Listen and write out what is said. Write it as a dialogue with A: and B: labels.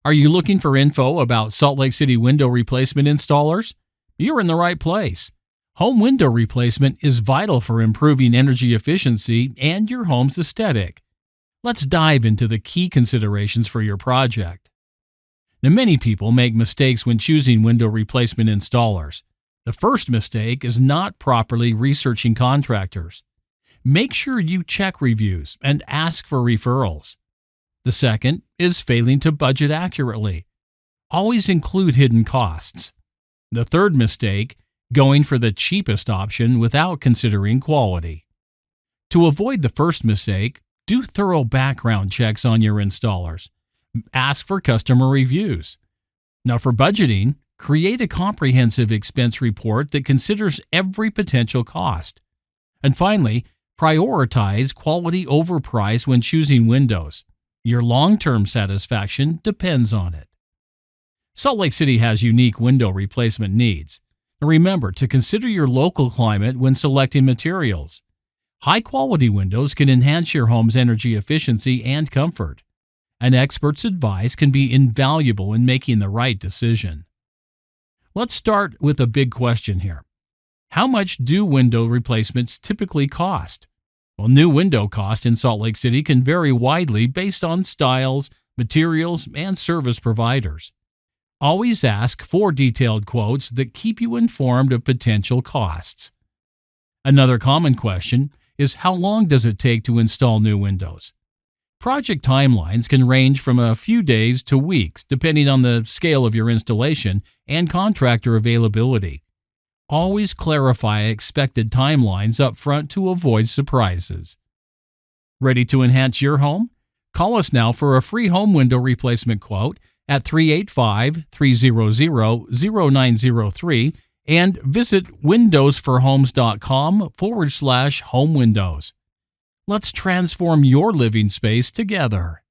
A: Are you looking for info about Salt Lake City window replacement installers? You're in the right place. Home window replacement is vital for improving energy efficiency and your home's aesthetic. Let's dive into the key considerations for your project. Now, many people make mistakes when choosing window replacement installers. The first mistake is not properly researching contractors. Make sure you check reviews and ask for referrals. The second is failing to budget accurately. Always include hidden costs. The third mistake, going for the cheapest option without considering quality. To avoid the first mistake, do thorough background checks on your installers. Ask for customer reviews. Now, for budgeting, create a comprehensive expense report that considers every potential cost. And finally, prioritize quality over price when choosing windows. Your long-term satisfaction depends on it. Salt Lake City has unique window replacement needs. Remember to consider your local climate when selecting materials. High-quality windows can enhance your home's energy efficiency and comfort. An expert's advice can be invaluable in making the right decision. Let's start with a big question here. How much do window replacements typically cost? Well, new window cost in Salt Lake City can vary widely based on styles, materials, and service providers. Always ask for detailed quotes that keep you informed of potential costs. Another common question is how long does it take to install new windows? Project timelines can range from a few days to weeks depending on the scale of your installation and contractor availability. Always clarify expected timelines up front to avoid surprises. Ready to enhance your home? Call us now for a free home window replacement quote at 385-300-0903 and visit windowsforhomes.com/home windows. Let's transform your living space together.